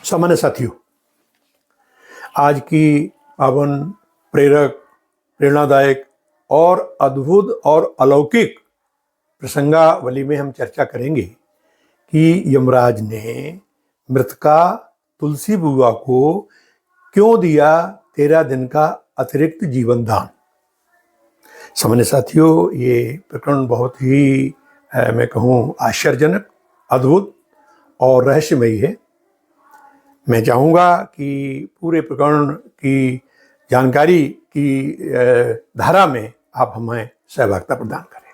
सामान्य साथियों, आज की पावन, प्रेरक, प्रेरणादायक और अद्भुत और अलौकिक प्रसंगावली में हम चर्चा करेंगे कि यमराज ने मृतका तुलसी बुआ को क्यों दिया 13 दिन का अतिरिक्त जीवन दान। सामान्य साथियों, ये प्रकरण बहुत ही मैं कहूँ आश्चर्यजनक, अद्भुत और रहस्यमयी है। मैं चाहूँगा कि पूरे प्रकरण की जानकारी की धारा में आप हमें सहभागिता प्रदान करें।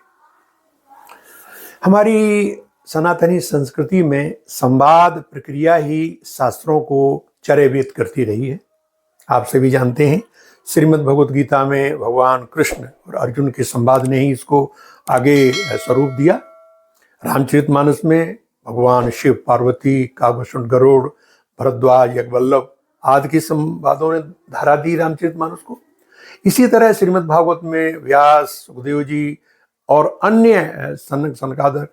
हमारी सनातनी संस्कृति में संवाद प्रक्रिया ही शास्त्रों को चर्यावृत करती रही है। आप सभी जानते हैं, श्रीमद् भगवत गीता में भगवान कृष्ण और अर्जुन के संवाद ने ही इसको आगे स्वरूप दिया। रामचरितमानस में भगवान शिव, पार्वती, काकभूषण गरुड़, भरद्वाज, यज्ञवल्लभ आदि के संवादों ने धारा दी रामचरितमानस को। इसी तरह श्रीमद् भागवत में व्यास, सुखदेव जी और अन्य सनक, सनकादर,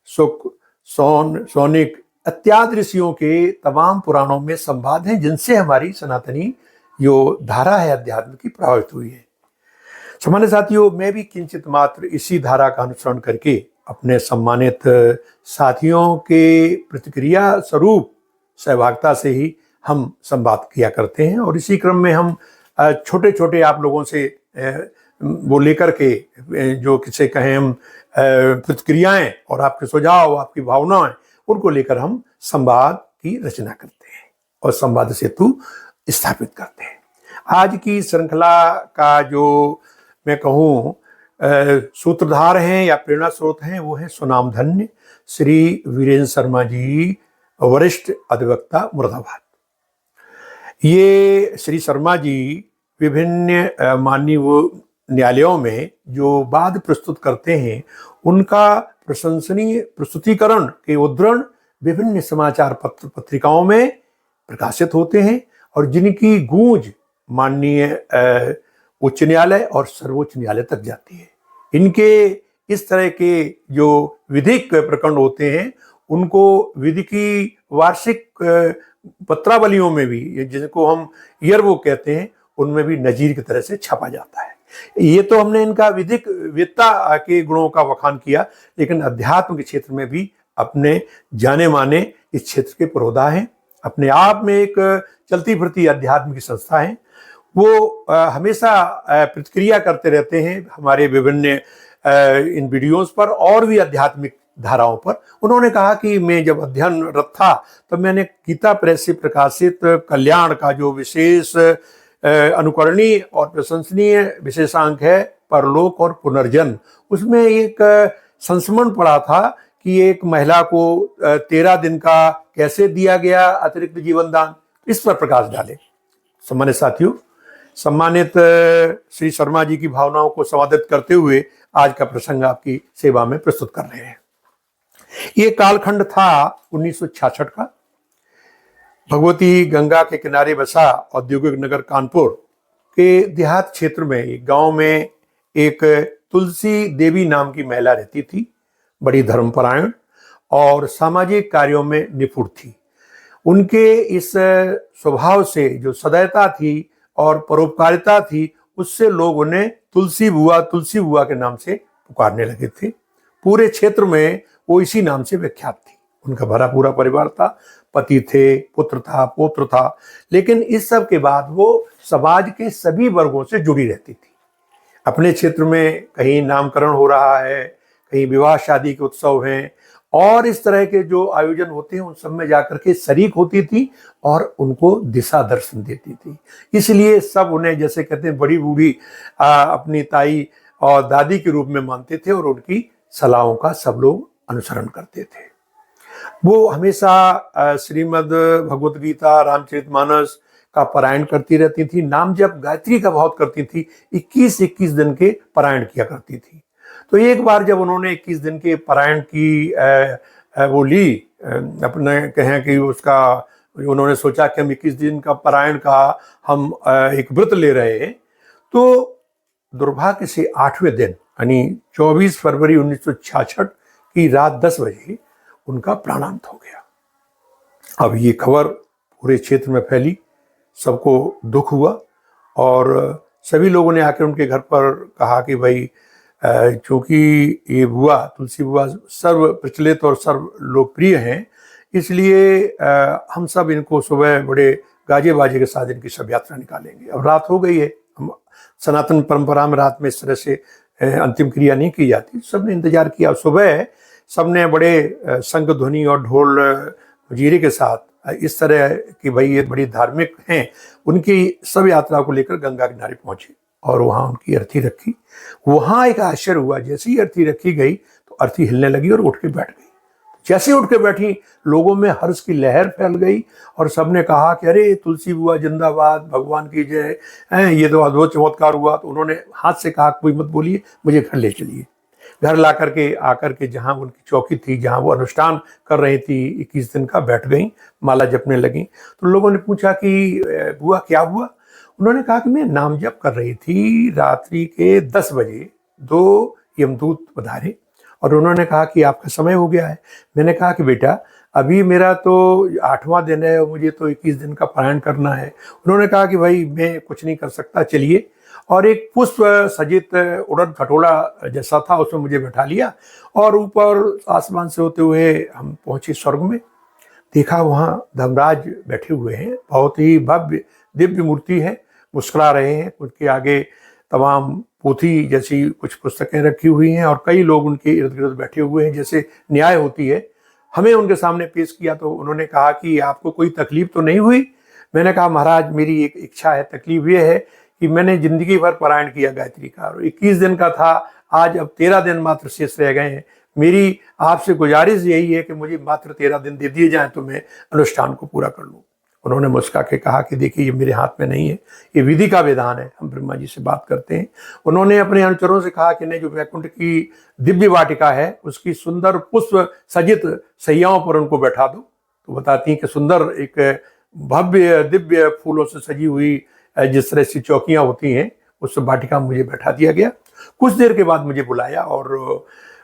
सुक, सौनिक इत्यादि ऋषियों के तमाम पुराणों में संवाद हैं, जिनसे हमारी सनातनी जो धारा है अध्यात्म की प्रभावित हुई है। सामान्य साथियों, मैं भी किंचित मात्र इसी धारा का अनुसरण करके अपने सम्मानित साथियों के प्रतिक्रिया स्वरूप सहभागिता से ही हम संवाद किया करते हैं, और इसी क्रम में हम छोटे छोटे आप लोगों से वो लेकर के जो किसे कहें हम प्रतिक्रियाएं और आपके सुझाव, आपकी भावनाएं, उनको लेकर हम संवाद की रचना करते हैं और संवाद सेतु स्थापित करते हैं। आज की श्रृंखला का जो मैं कहूँ सूत्रधार हैं या प्रेरणा स्रोत हैं, वो है सुनामधन्य श्री वीरेंद्र शर्मा जी, वरिष्ठ अधिवक्ता, मुरादाबाद। ये श्री शर्मा जी विभिन्न माननीय न्यायालयों में जो वाद प्रस्तुत करते हैं, उनका प्रशंसनीय प्रस्तुतिकरण के उद्धरण विभिन्न समाचार पत्र पत्रिकाओं में प्रकाशित होते हैं, और जिनकी गूंज माननीय उच्च न्यायालय और सर्वोच्च न्यायालय तक जाती है। इनके इस तरह के जो विधिक प्रकरण होते हैं, उनको विधि की वार्षिक पत्रावलियों में भी, जिनको हम ईयरबुक कहते हैं, उनमें भी नजीर की तरह से छपा जाता है। ये तो हमने इनका विधिक वेत्ता के गुणों का बखान किया, लेकिन अध्यात्म के क्षेत्र में भी अपने जाने माने इस क्षेत्र के पुरोधा हैं। अपने आप में एक चलती फिरती अध्यात्म की संस्था है। वो हमेशा प्रतिक्रिया करते रहते हैं हमारे विभिन्न इन वीडियोस पर और भी आध्यात्मिक धाराओं पर। उन्होंने कहा कि मैं जब अध्ययनरत था तो मैंने गीता प्रेस से प्रकाशित कल्याण का जो विशेष अनुकरणीय और प्रशंसनीय विशेषांक है परलोक और पुनर्जन्म, उसमें एक संस्मरण पढ़ा था कि एक महिला को 13 दिन का कैसे दिया गया अतिरिक्त जीवन दान। इस पर प्रकाश डाले। सम्मानित साथियों, सम्मानित श्री शर्मा जी की भावनाओं को संवादित करते हुए आज का प्रसंग आपकी सेवा में प्रस्तुत कर रहे हैं। ये कालखंड था 1966 का। भगवती गंगा के किनारे बसा औद्योगिक नगर कानपुर के देहात क्षेत्र में एक गांव में एक तुलसी देवी नाम की महिला रहती थी। बड़ी धर्मपरायण और सामाजिक कार्यों में निपुण थी। उनके इस स्वभाव से जो सदैवता थी और परोपकारिता थी, उससे लोग उन्हें तुलसी बुआ के नाम से पुकारने लगे थे। पूरे क्षेत्र में वो इसी नाम से विख्यात थी। उनका भरा पूरा परिवार था, पति थे, पुत्र था, पौत्र था, लेकिन इस सब के बाद वो समाज के सभी वर्गों से जुड़ी रहती थी। अपने क्षेत्र में कहीं नामकरण हो रहा है, कहीं विवाह शादी के उत्सव हैं, और इस तरह के जो आयोजन होते हैं उन सब में जाकर के शरीक होती थी और उनको दिशा दर्शन देती थी। इसलिए सब उन्हें, जैसे कहते हैं, बड़ी बूढ़ी अपनी ताई और दादी के रूप में मानते थे और उनकी सलाहों का सब लोग अनुसरण करते थे। वो हमेशा श्रीमद् भगवत गीता, रामचरितमानस का पारायण करती रहती थी। नाम जप गायत्री का बहुत करती थी। 21-21 दिन के पारायण किया करती थी। तो एक बार जब उन्होंने 21 दिन के पारायण की वो ली, अपने कहें कि उसका उन्होंने सोचा कि हम 21 दिन का पारायण का हम एक व्रत ले रहे हैं, तो दुर्भाग्य से 8वें दिन यानी 24 फरवरी 1966 की रात 10 बजे उनका प्राणांत हो गया। अब ये खबर पूरे क्षेत्र में फैली, सबको दुख हुआ और सभी लोगों ने आकर उनके घर पर कहा कि भाई चूँकि ये बुआ, तुलसी बुआ सर्व प्रचलित और सर्व लोकप्रिय हैं, इसलिए हम सब इनको सुबह बड़े गाजे बाजे के साथ इनकी शव यात्रा निकालेंगे। अब रात हो गई है, हम सनातन परंपरा में रात में इस तरह से अंतिम क्रिया नहीं की जाती। सबने इंतजार किया। सुबह सबने बड़े शंख ध्वनि और ढोल मजीरे के साथ इस तरह कि भाई ये बड़ी धार्मिक हैं, उनकी शव यात्रा को लेकर गंगा किनारे पहुंचे और वहाँ उनकी अर्थी रखी। वहाँ एक आश्चर्य हुआ, जैसे ही अर्थी रखी गई तो अर्थी हिलने लगी और उठ के बैठ गई। जैसे उठ के बैठी, लोगों में हर्ष की लहर फैल गई और सबने कहा कि अरे तुलसी बुआ जिंदाबाद, भगवान की जय, ये तो अद्भुत चमत्कार हुआ। तो उन्होंने हाथ से कहा कोई मत बोलिए, मुझे घर ले चलिए। घर ला करके आकर के जहाँ उनकी चौकी थी, जहाँ वो अनुष्ठान कर रही थी 21 दिन का, बैठ गई, माला जपने लगी। तो लोगों ने पूछा कि बुआ क्या हुआ? उन्होंने कहा कि मैं नाम जप कर रही थी, रात्रि के 10 बजे 2 यमदूत पधारे और उन्होंने कहा कि आपका समय हो गया है। मैंने कहा कि बेटा अभी मेरा तो 8वां दिन है और मुझे तो 21 दिन का पारायण करना है। उन्होंने कहा कि भाई मैं कुछ नहीं कर सकता, चलिए। और एक पुष्प सजित उड़न खटोला जैसा था, उसमें मुझे बैठा लिया और ऊपर आसमान से होते हुए हम पहुंचे स्वर्ग में। देखा वहाँ धर्मराज बैठे हुए हैं, बहुत ही भव्य दिव्य मूर्ति है, मुस्कुरा रहे हैं। उनके आगे तमाम पोथी जैसी कुछ पुस्तकें रखी हुई हैं और कई लोग उनके इर्द गिर्द बैठे हुए हैं, जैसे न्याय होती है। हमें उनके सामने पेश किया तो उन्होंने कहा कि आपको कोई तकलीफ तो नहीं हुई? मैंने कहा महाराज मेरी एक इच्छा है, तकलीफ ये है कि मैंने जिंदगी भर पारायण किया गायत्री का और 21 दिन का था, आज अब 13 दिन मात्र शेष रह गए हैं। मेरी आपसे गुजारिश यही है कि मुझे मात्र 13 दिन दे दिए जाएं तो मैं अनुष्ठान को पूरा कर लूँ। उन्होंने मुस्कुरा के कहा कि देखिए ये मेरे हाथ में नहीं है, ये विधि का विधान है, हम ब्रह्मा जी से बात करते हैं। उन्होंने अपने अनुचरों से कहा कि नहीं, जो वैकुंठ की दिव्य वाटिका है उसकी सुंदर पुष्प सजित सैयाओं पर उनको बैठा दो। तो बताती हैं कि सुंदर एक भव्य दिव्य फूलों से सजी हुई जिस तरह से चौकियाँ होती हैं, उस वाटिका में मुझे बैठा दिया गया। कुछ देर के बाद मुझे बुलाया और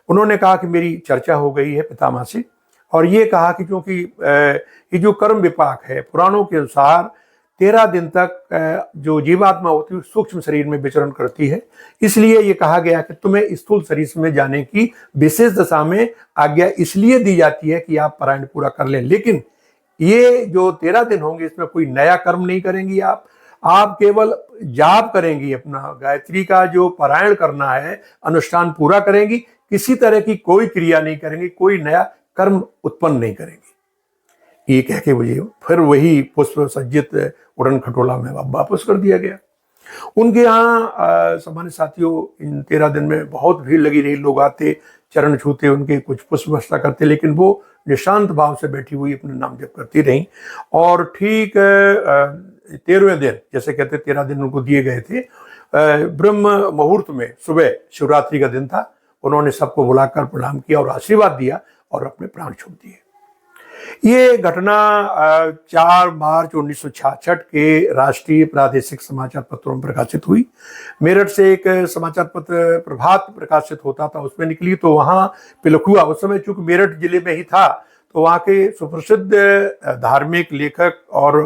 उन्होंने कहा कि मेरी चर्चा हो गई है पितामह से और ये कहा कि क्योंकि ये जो कर्म विपाक है, पुराणों के अनुसार 13 दिन तक जो जीवात्मा होती है सूक्ष्म शरीर में विचरण करती है, इसलिए ये कहा गया कि तुम्हें स्थूल शरीर में जाने की विशेष दशा में आज्ञा इसलिए दी जाती है कि आप पारायण पूरा कर लें। लेकिन ये जो 13 दिन होंगे इसमें कोई नया कर्म नहीं करेंगी आप केवल जाप करेंगी, अपना गायत्री का जो पारायण करना है अनुष्ठान पूरा करेंगी, किसी तरह की कोई क्रिया नहीं करेंगी, कोई नया कर्म उत्पन्न नहीं करेंगी। ये कह के मुझे फिर वही पुष्प सज्जित उड़न खटोला में वापस कर दिया गया। उनके यहाँ सामान्य साथियों इन 13 दिन में बहुत भीड़ लगी रही, लोग आते, चरण छूते, उनके कुछ पुष्प वर्षा करते, लेकिन वो निशांत भाव से बैठी हुई अपने नाम जप करती रहीं। और ठीक 13वें दिन, जैसे कहते 13 दिन उनको दिए गए थे, ब्रह्म मुहूर्त में सुबह, शिवरात्रि का दिन था, उन्होंने सबको बुलाकर प्रणाम किया और आशीर्वाद दिया और अपने प्राण छोड़ दिए। ये घटना 4 मार्च 1966 के राष्ट्रीय प्रादेशिक समाचार पत्रों में प्रकाशित हुई। मेरठ से एक समाचार पत्र प्रभात प्रकाशित होता था, उसमें निकली तो वहाँ पिलखुआ, उस समय चूंकि मेरठ जिले में ही था, तो वहाँ के सुप्रसिद्ध धार्मिक लेखक और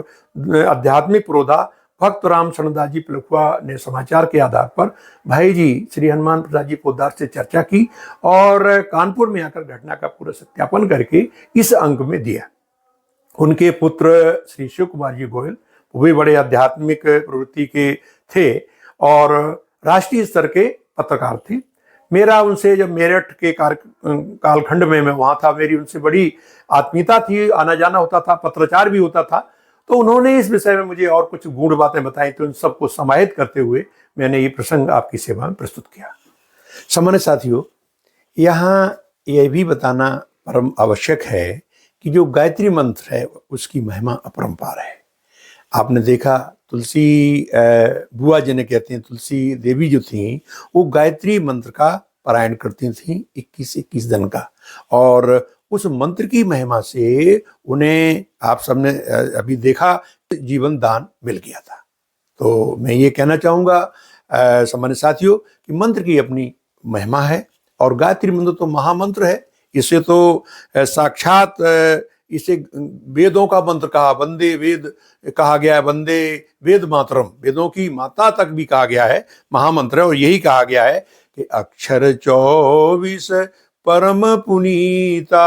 आध्यात्मिक पुरोधा भक्त राम शरणदास जी पिलखुआ ने समाचार के आधार पर भाई जी श्री हनुमान प्रसाद जी पोद्दार से चर्चा की और कानपुर में आकर घटना का पूरा सत्यापन करके इस अंक में दिया। उनके पुत्र श्री शिव कुमार जी गोयल, वो भी बड़े आध्यात्मिक प्रवृत्ति के थे और राष्ट्रीय स्तर के पत्रकार थे। मेरा उनसे, जब मेरठ के कालखंड में मैं वहाँ था, मेरी उनसे बड़ी आत्मीयता थी, आना जाना होता था, पत्राचार भी होता था। तो उन्होंने इस विषय में मुझे और कुछ गूढ़ बातें बताई, तो उन सबको समाहित करते हुए मैंने ये प्रसंग आपकी सेवा में प्रस्तुत किया। सामान्य साथियों, यहाँ यह भी बताना परम आवश्यक है कि जो गायत्री मंत्र है उसकी महिमा अपरंपार है। आपने देखा तुलसी बुआ जिन्हें कहते हैं, तुलसी देवी जो थी, वो गायत्री मंत्र का पारायण करती थी 21 दिन का, और उस मंत्र की महिमा से उन्हें आप सबने अभी देखा जीवन दान मिल गया था। तो मैं ये कहना चाहूँगा सामान्य साथियों कि मंत्र की अपनी महिमा है और गायत्री मंत्र तो महामंत्र है। इसे तो साक्षात इसे वेदों का मंत्र कहा, वंदे वेद कहा गया है, वंदे वेद मातरम, वेदों की माता तक भी कहा गया है, महामंत्र है। और यही कहा गया है कि अक्षर 24 परम पुनीता,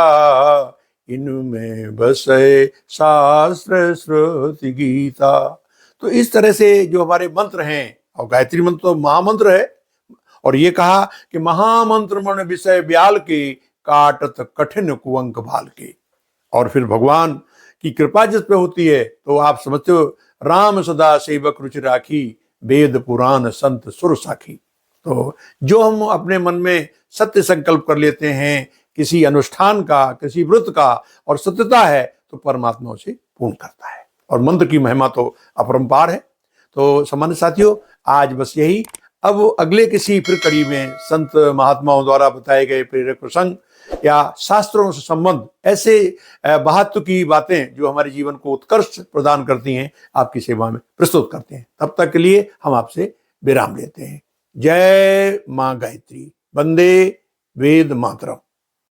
इनमें बसे शास्त्र श्रुति गीता। तो इस तरह से जो हमारे मंत्र हैं, और गायत्री मंत्र तो महामंत्र है, और ये कहा कि महामंत्र मन विषय ब्याल के, काटत कठिन कुअंक भाल के। और फिर भगवान की कृपा जिस पे होती है तो आप समझते हो, राम सदा सेवक रुचि राखी, वेद पुराण संत सुर साखी। तो जो हम अपने मन में सत्य संकल्प कर लेते हैं किसी अनुष्ठान का, किसी व्रत का, और सत्यता है, तो परमात्मा उसे पूर्ण करता है। और मंत्र की महिमा तो अपरंपार है। तो सम्मानित साथियों, आज बस यही। अब अगले किसी फिर कड़ी में संत महात्माओं द्वारा बताए गए प्रेरक प्रसंग या शास्त्रों से संबंध, ऐसे महत्व की बातें जो हमारे जीवन को उत्कर्ष प्रदान करती हैं, आपकी सेवा में प्रस्तुत करते हैं। तब तक के लिए हम आपसे विराम लेते हैं। जय मां गायत्री, वंदे वेद मातरम।